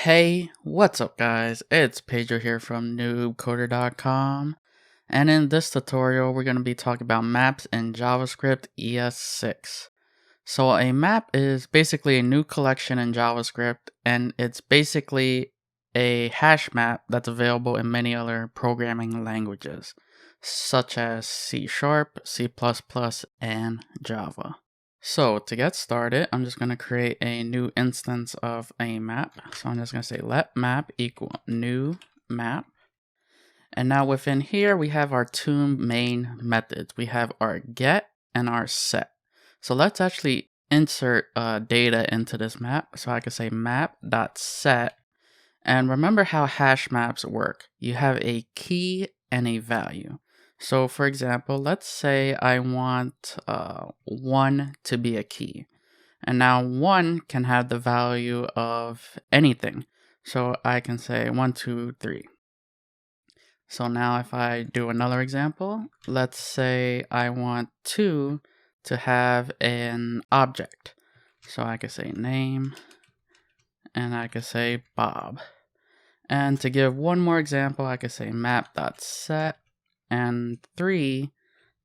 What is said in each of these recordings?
Hey, what's up guys? It's Pedro here from noobcoder.com, and in this tutorial we're going to be talking about maps in JavaScript ES6. So a map is basically a new collection in JavaScript, and it's basically a hash map that's available in many other programming languages, such as C#, C++, and Java. So to get started, I'm just going to create a new instance of a map. So I'm just going to say let map equal new map. And now within here, we have our two main methods. We have our get and our set. So let's actually insert data into this map. So I can say map.set. And remember how hash maps work. You have a key and a value. So for example, let's say I want 1 to be a key. And now 1 can have the value of anything. So I can say 1, 2, 3. So now if I do another example, let's say I want 2 to have an object. So I could say name, and I could say Bob. And to give one more example, I could say map.set. And 3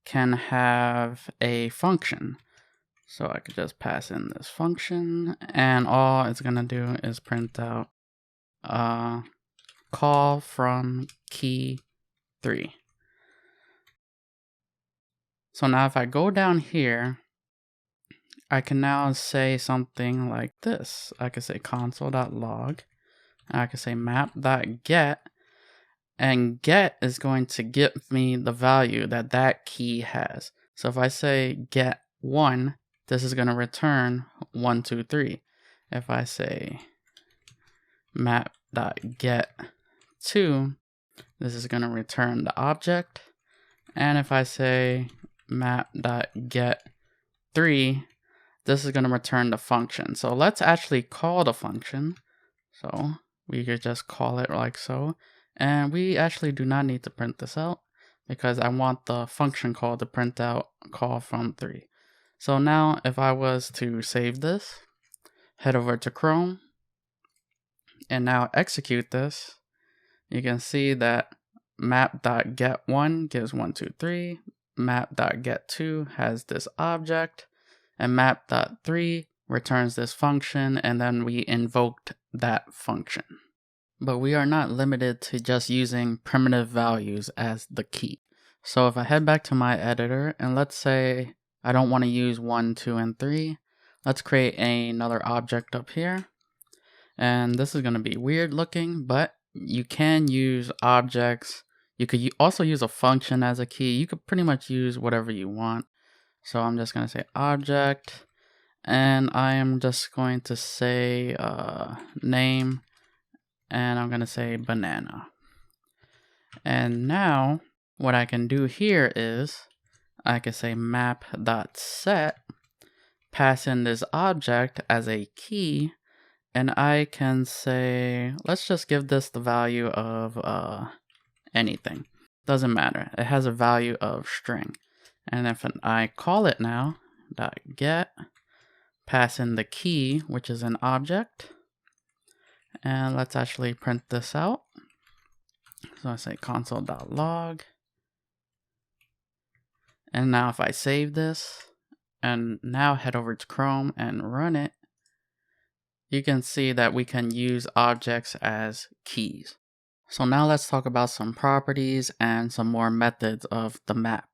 can have a function. So I could just pass in this function, and all it's going to do is print out call from key 3. So now if I go down here, I can now say something like this. I could say console.log. I could say map.get. And get is going to give me the value that that key has. So if I say get 1, this is going to return 1, 2, 3. If I say map.get 2, this is going to return the object. And if I say map.get 3, this is going to return the function. So let's actually call the function. So we could just call it like so. And we actually do not need to print this out because I want the function call to print out call from 3. So now if I was to save this, head over to Chrome, and now execute this, you can see that map.get1 gives 1, 2, 3, map.get2 has this object, and map.3 returns this function, and then we invoked that function. But we are not limited to just using primitive values as the key. So if I head back to my editor, and let's say I don't want to use 1, 2, and 3, let's create another object up here. And this is going to be weird looking, but you can use objects. You could also use a function as a key. You could pretty much use whatever you want. So I'm just going to say object, and I am just going to say name. And I'm going to say banana. And now what I can do here is I can say map.set, pass in this object as a key, and I can say, let's just give this the value of anything. Doesn't matter. It has a value of string. And if I call it now, .get, pass in the key, which is an object. And let's actually print this out. So I say console.log. And now if I save this, and now head over to Chrome and run it, you can see that we can use objects as keys. So now let's talk about some properties and some more methods of the map.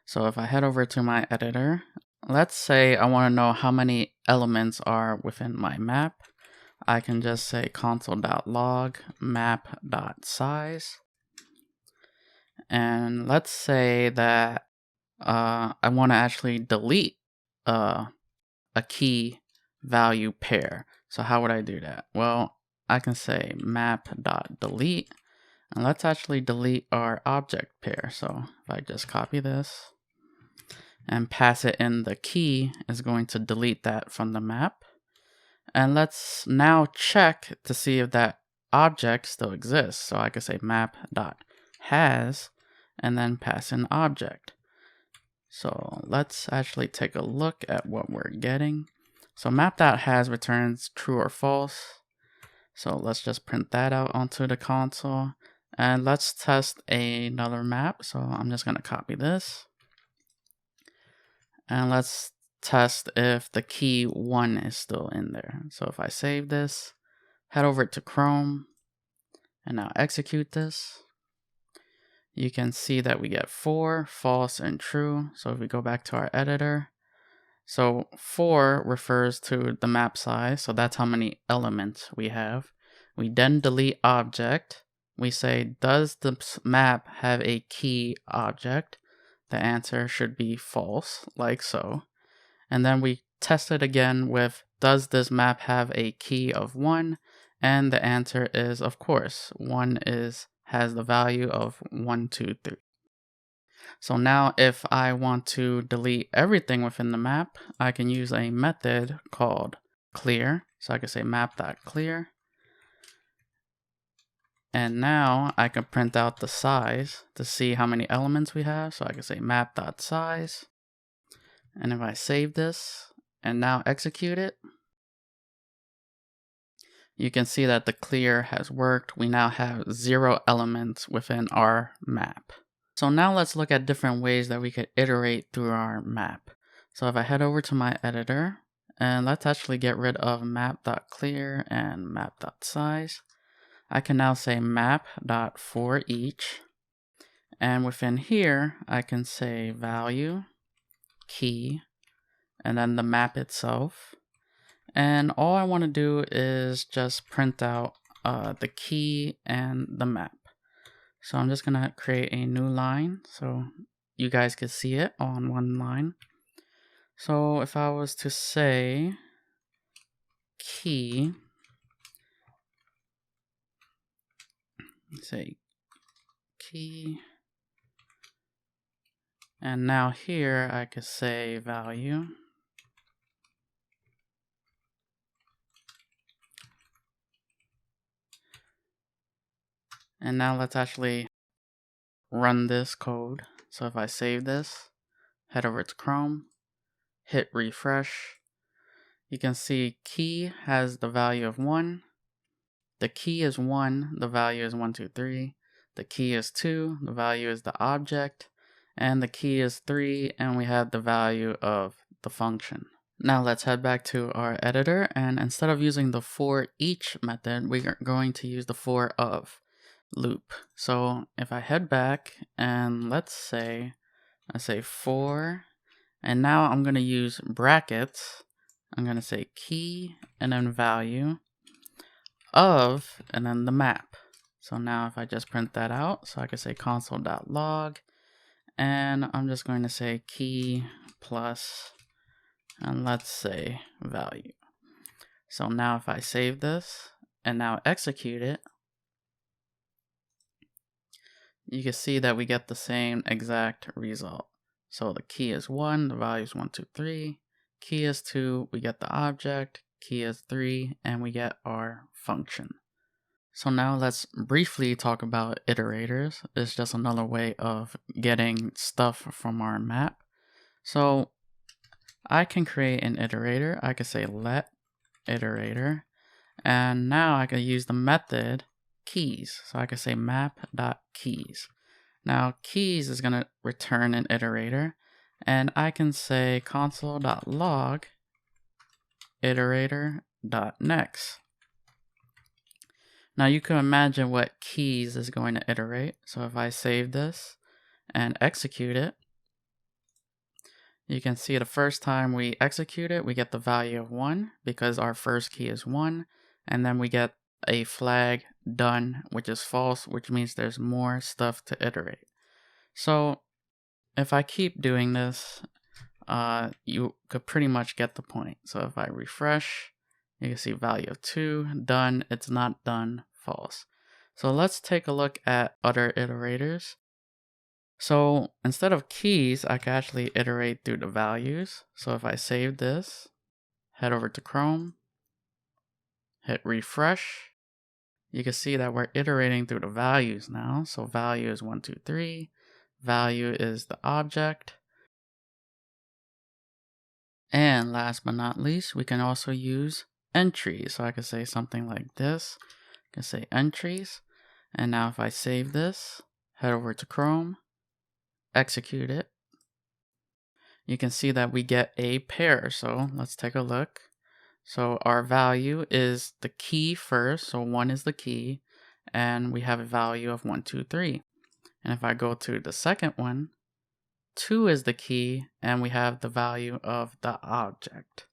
So if I head over to my editor, let's say I want to know how many elements are within my map. I can just say console.log map.size. And let's say that I want to actually delete a key value pair. So how would I do that? Well, I can say map.delete, and let's actually delete our object pair. So if I just copy this and pass it in, the key is going to delete that from the map. And let's now check to see if that object still exists. So I could say map.has and then pass in object. So let's actually take a look at what we're getting. So map.has returns true or false. So let's just print that out onto the console. And let's test another map. So I'm just going to copy this. And let's test if the key 1 is still in there. So if I save this, head over to Chrome, and now execute this, you can see that we get 4, false, and true. So if we go back to our editor, so 4 refers to the map size, so that's how many elements we have. We then delete object. We say, does the map have a key object? The answer should be false, like so. And then we test it again with, does this map have a key of 1? And the answer is, of course, 1 has the value of 1, 2, 3. So now if I want to delete everything within the map, I can use a method called clear. So I can say map.clear. And now I can print out the size to see how many elements we have. So I can say map.size. And if I save this and now execute it, you can see that the clear has worked. We now have 0 elements within our map. So now let's look at different ways that we could iterate through our map. So if I head over to my editor, and let's actually get rid of map.clear and map.size. I can now say map.forEach. And within here, I can say value, key, and then the map itself. And all I want to do is just print out the key and the map. So I'm just going to create a new line so you guys can see it on one line. So if I was to say key, and now here I could say value. And now let's actually run this code. So if I save this, head over to Chrome, hit refresh, you can see key has the value of 1. The key is 1, the value is 1, 2, 3. The key is 2, the value is the object. And the key is 3, and we have the value of the function. Now let's head back to our editor, and instead of using the forEach method, we are going to use the for_of loop. So if I head back and I say for, and now I'm going to use brackets. I'm going to say key and then value of and then the map. So now if I just print that out, so I can say console.log, and I'm just going to say key plus, and let's say value. So now if I save this and now execute it, you can see that we get the same exact result. So the key is 1, the value is 1, 2, 3. Key is 2, we get the object. Key is 3, and we get our function. So now let's briefly talk about iterators. It's just another way of getting stuff from our map. So I can create an iterator. I could say let iterator, and now I can use the method keys. So I can say map.keys. Now keys is going to return an iterator, and I can say console.log iterator.next. Now you can imagine what keys is going to iterate. So if I save this and execute it, you can see the first time we execute it, we get the value of 1 because our first key is 1, and then we get a flag done, which is false, which means there's more stuff to iterate. So if I keep doing this, you could pretty much get the point. So if I refresh, you can see value of 2, done, it's not done, false. So let's take a look at other iterators. So instead of keys, I can actually iterate through the values. So if I save this, head over to Chrome, hit refresh, you can see that we're iterating through the values now. So value is 1, 2, 3. Value is the object. And last but not least, we can also use entries. So I could say something like this. I can say entries. And now if I save this, head over to Chrome, execute it, you can see that we get a pair. So let's take a look. So our value is the key first. So 1 is the key. And we have a value of 1, 2, 3. And if I go to the second one, 2 is the key, and we have the value of the object.